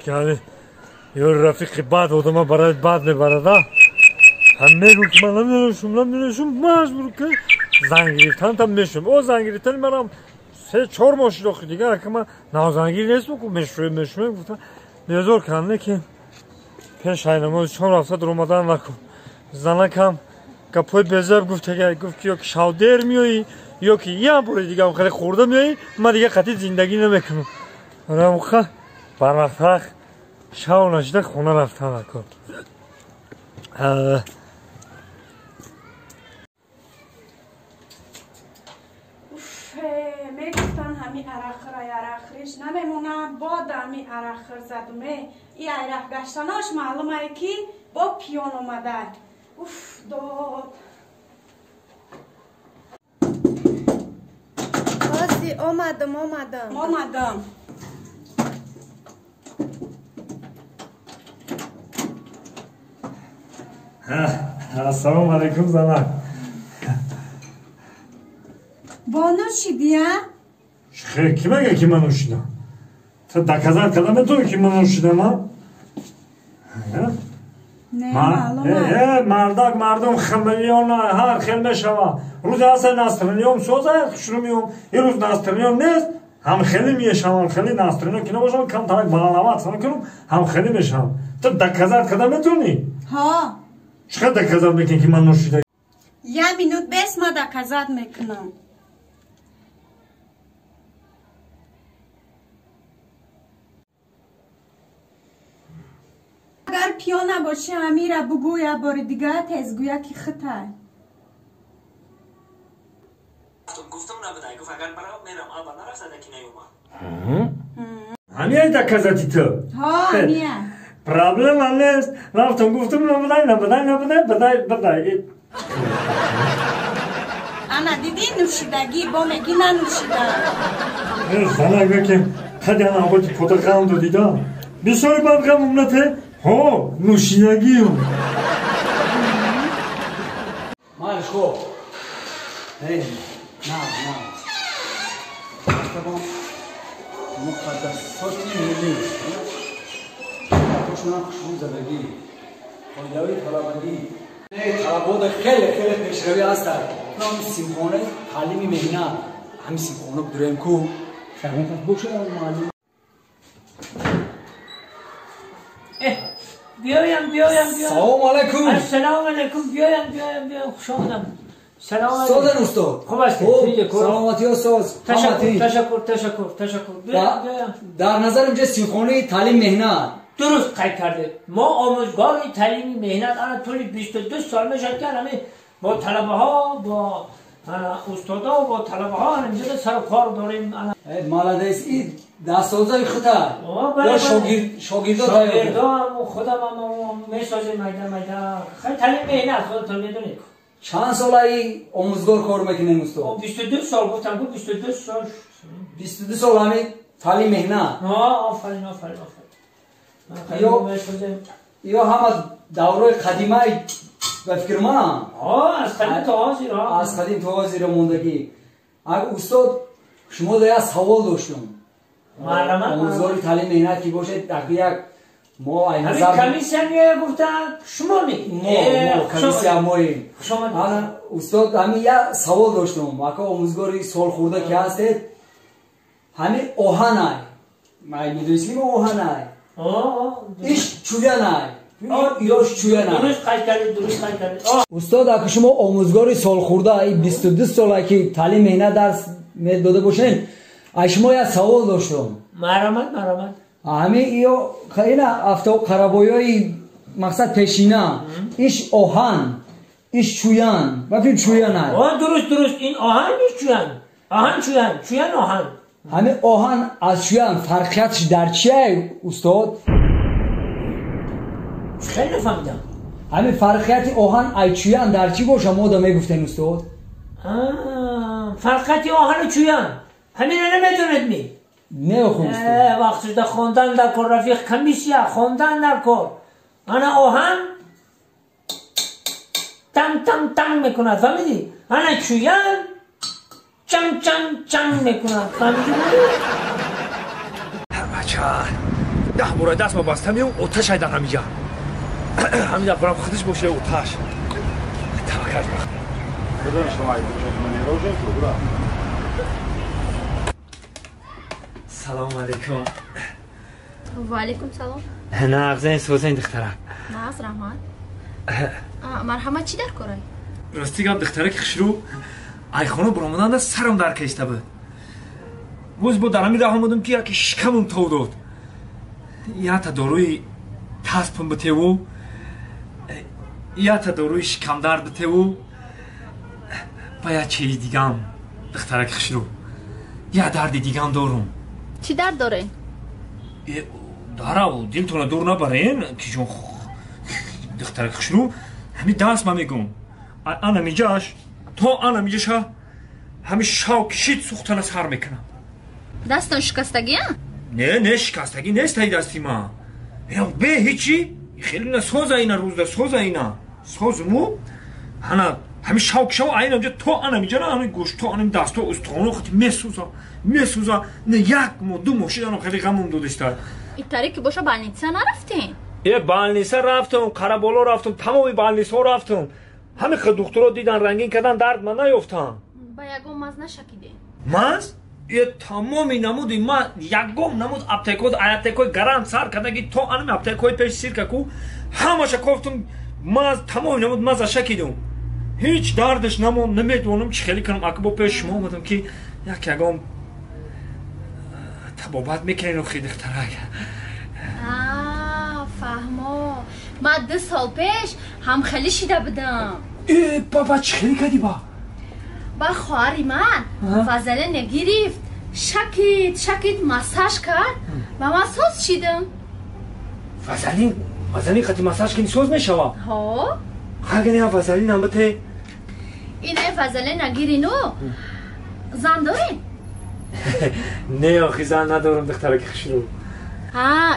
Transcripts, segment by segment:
Yani yor rafiki bad odama baraj bad mebarada. Hamne guk manam nişum mecbur ki zangiriftan tam meşum. O zangiriftan benim se çor moşluk diye akıma nazangir nesmi ku meşrum gufta. Ne zor kanlı ki peş aynamız çor hafta durmadan vakum. Zana kam kapoy bezab gufta guf ki yok şavder miyoyi yok ki ya buraya diye am khale khurda miyoyi ma diye qati zindagi nemekunum. Ramkha barvaqt شاو نشده خونه رفتم اکن میگفتن همین عراخرش نمیمونه باد همین عراخر زدمه این عراق گشتناش معلومه که با پیان اومده اوف داد بازی اومدم السلام علیکم زمان بانو چی بیا؟ خیلی کی مگه کی من نوشیدم تا دکازار کلمه تو کی من نوشیدم ها؟ نه معلومه مردم خملیون هر خیلی شوا روز اصلا نسترنیوم سوزه شرومیوم این روز نسترنیوم نیست هم خیلی میشم خیلی نسترنیوم که نباشم کم تاک بالانوات سن کنم هم خیلی میشم تو دکازار کلمه تو نی؟ ها چقدر دکازار میکنی که من نوشیدم؟ یه مینوت بس ما دکازار میکنم اگر پیانه باشه امیره بگویا بار دیگه تزگویا که خطر گفتم نبودای گفت اگر برام میرم آبا نرفته که نیومد همیه دکازاتی تو؟ ها همیه پرابلم هم نیست رفتم گفتم نبودای انا دیدی نوشیدگی با میگی ننوشیدم زنه اگه که خیلی انا باید پوترخم دو دیدم بسیاری بابقم امنته ها نوشیدگی هم مالش خوب نه طبعا مقدسات ملی خوشنا خوشبو زدگی خواهیوی طلبگی طلبات خیلی پیشروی هستن هم سیمخانه تعلیمی مهنه همین سیمخانه بدریم کو شهرون پس بکشه معلوم بیایم سلام علیکم السلام علیکم بیایم خوش آمدم سلام علیکم سازن استاد خوب هستی سلامتی استاد تشکر بیایم در نظر اینجا سیمخانه تعلیم مهنه درست قید کرده ما آموزگاه تعلیمی مهنت الان طوری 22 سال میشد که همه با طلبه ها با استادا و با طلبه ها اینجا سر کار داریم مالدیس این دستازای خطر یا شاگردا هم خودم هم میسازیم میدن خیلی تعلیم مهنت خودتون میدونید چند سال ای آموزگار کار میکنین استاد 22 سال گفتم 22 سال همین تعلیم مهنت آفرین یا همه دوره قدیمه به فکر من از قدیم تا حاضر موندگی استاد شما در سوال داشتم آموزگار تعلیم مهنت که باشه در یک ما این نظر کمیسیون گفتن شما کمیسیون استاد همین یک سوال داشتم اگه آموزگاری سال خورده که هستید همین آهنای ما میدونیم آهنای ایش چویانای ایراش چویانای درست قید کردید استاد اگه شما آموزگاری سال خورده 22 ساله که تعلیم مهنت درس داده باشین شما یک سوال داشتم مرحمت همین ایو خیلی افتو قربایای مقصد پیشینه ایش آهن ایش چویان ببین چویانای درست این آهن نیست چویان آهن همین آهن از چویان فرقیتش در چیه استاد؟ خیلی نفهمیدم همین فرقیت آهن ای چویان در چی باشه ما دا میگفتن استاد؟ فرقیت آهن و چویان همین رو نمیدونید می؟ نه خون استاد وقتی دا خوندن در کار رفیق کمیسیه خوندن در کار انا آهن تم میکند فهمیدی؟ انا چویان چنگ میکنم فهمیدی؟ بچه ها ده برای دست ما بستم و آتش های در همینجا همینجا برام خودش باشه آتش توکل سلام علیکم و علیکم سلام نغزه سوزن دختره نغز رحمان مرحمت چی در کارای؟ راستی گم دختره که خشرو ای خانه برامدن سرم در کشته بود باز با درمی راه آمدم که یکی شکمم تو داد یا تا داروی تاسپم بته و یا تا داروی شکم درد بته و با یا چیز دیگم دختره که خشرو یا درد دیگم دارم چی درد داره؟ داره و دلتونه دور نبرین که چون دختره که خشرو همین دست ما میگم انا میجاش تو انا میجاش همین شاو کشید سوختن سر میکنم دستان شکستگی هم؟ نه شکستگی نیست ای دستی ما به هیچی خیلی نه سوز اینا روز ده سوز اینا سوز مو همین شاو کشو اینا اونجا تو انا میجانا همین گوشت تو انا دست تو استخوانو خیلی میسوزا نه یک مو دو مو شیدانو خیلی غمم دودشتر این طریق که باشه بالنیسه نرفتین؟ بالنیسه رفتم کربالا رفتم تمامی بالنیسه رفتم همه که دکترها دیدن رنگین کردن درد من نیفتم با یکم مز نشکیده مز؟ یه تمامی نمودی ما یکم نمود اپتیکوی گرم سر کردگی تو انم اپتیکوی پیش سیر که همشه گفتم مز تمامی نمود مز شکیدم هیچ دردش نمیدونم چی خیلی کنم اکبا پیش شما اومدم که یکم تبابت میکنین و خیلی دختره فهمو ما 2 سال پیش هم خیلی شیده بدم بابا چی خیلی کردی با خواهری من فضله نگیریفت شکید مساج کرد و من سوز شیدم فضلین خطی مساج کنی سوز میشوا ها خواهی هم فضلین هم بته اینه فضله نگیرینو زن دارین نه آخی زن ندارم دختره که خشرو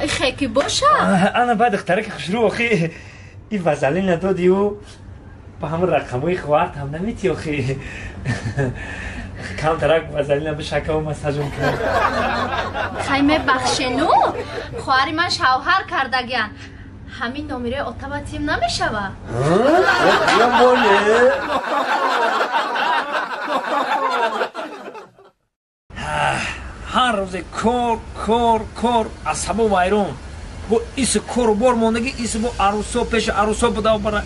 این خیلی باشه انا بعد دختره که خشرو آخی این فضلین ندادی و با همون رقموی خوارد هم نمیتی آخی کم ترک وزلین هم به شکه و مساجم کرد خیمه بخشنو خواهری من شوهر کردگیان همین نمیره اتوماتیم نمیشه با یا موله هر روز کار عصبه وایرون بو ایس کور بار موندگی ایس بو عروسا پیش عروسا بدا برا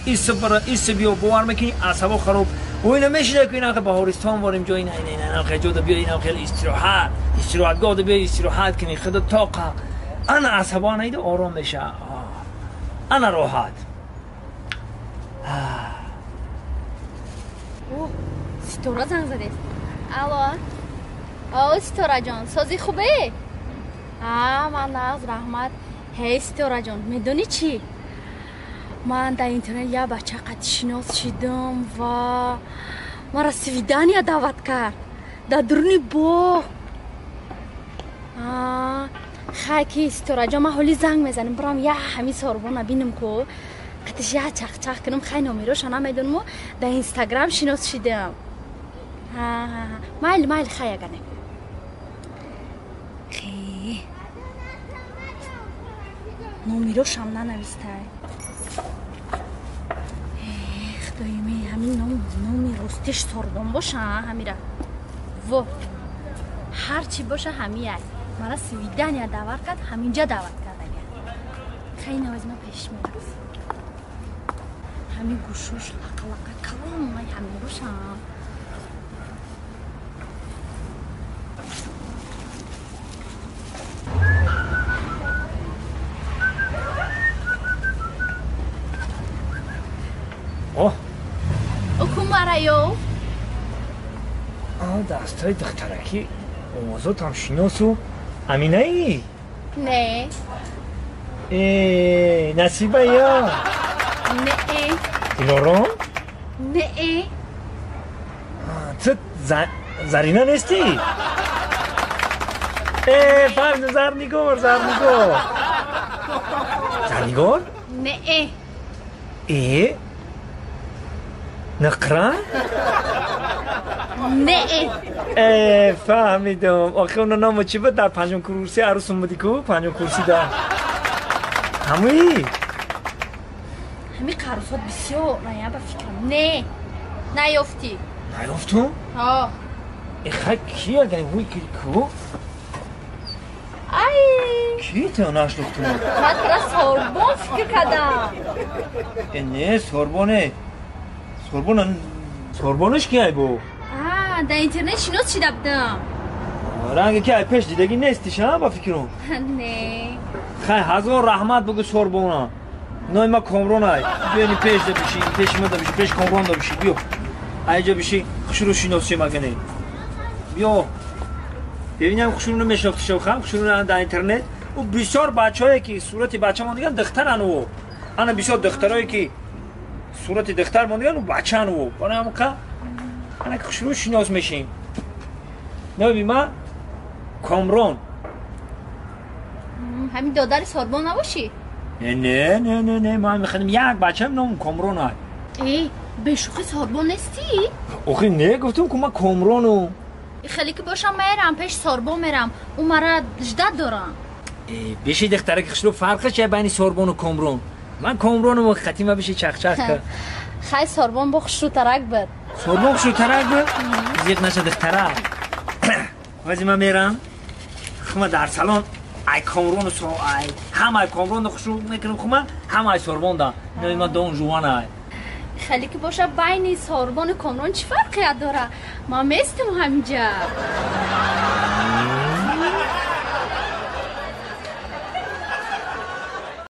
ایس بیا بوار میکنی عصبه خراب و اینا میشه که اینا که بهارستان واریم جای نه خیلی بیا اینا خیلی استراحت گاده بیا استراحت کنی خدا طاقه انا عصبه نیده آرام میشه انا راحت ستوره زنگ زده الو ستوره جان سازی خوبه من ناز رحمت هی ستوره جان میدونی چی من در اینترنت یه بچه قد شناس شدم و مرا سویدانیا دعوت کرد در درونی باغ خیلی ستوره جان من حالی زنگ میزنم برام یه همی ساربان بینم که قدش یه چخ کنم خیلی نمیروش نمیدونم و در اینستاگرام شناس شدم مایل خیلی گنه نمیروش هم ننویسته خدایمی همین نامی راستش ساربان باشه همیره و هرچی باشه همیه مرا سویدانیا دعوت کرد همینجا دعوت کرد اگر خیلی نواز ما پیش میرس همین گوشوش لقا کلام مای همین باشه اکو مرایو دستای دخترکی اومازات هم شناسو امینه ای؟ نه نصیبه یا؟ نه دلاران؟ نه تو زرینه نیستی؟ فهم زرنگار زرنگار نه نقران؟ نه فهمیدم آخه اونا نامو چی بود در 5 کرسی عروس اومدی کو 5 کرسی در همونی؟ همین قرفات بسیار نه با فکرم نه نیافتی نیافتم؟ ها خیلی کیه گنی وی کو؟ ای کی تو نشناختم؟ من برای سوربون فکر کردم نه سوربونه سوربونش کیه بو؟ در اینترنت شناس چی دبدم رنگی که پیش دیدگی نیستیش ها با فکرم نه خیلی هزار رحمت بگو سوربونه نه ما کامرون های بیانی پیش دا بشی پیش ما دا بشی پیش کامرون دا بشی بیو اینجا بشی خشورو شناسی مکنه بیو ببینم خشورو نمیشناخته شو خم خشورو در اینترنت و بسیار بچه هایی که صورت بچه ما دیگن دخترن و انا بسیار دخترهایی که صورت دختر ما دیگن و بچه هن و برای همون که انا خشورو شناس میشیم نه ما کامرون همین دادر سوربون نباشی نه ما میخوایم یک بچه هم نام کامرون های ای به شوخی سوربون نیستی؟ آخه نه گفتم که من کامرونو خیلی که باشم میرم پیش سوربون میرم اون مرا جدت دارم بشی دختره که خشلو فرقش چه بین سوربون و کامرون من کامرونو ختیمه بشی چخ که خیلی سوربون با خشلو ترک بد سوربون خشلو ترک بد زیق نشه دختره وزی من میرم خما در سالن ای کامرون سو ای همه کامرون خشلو میکنم خما همه سوربون دا نه ما دون جوان ای خیلی که باشه بین سوربون و کامرون چی فرقی داره ما میستم همینجا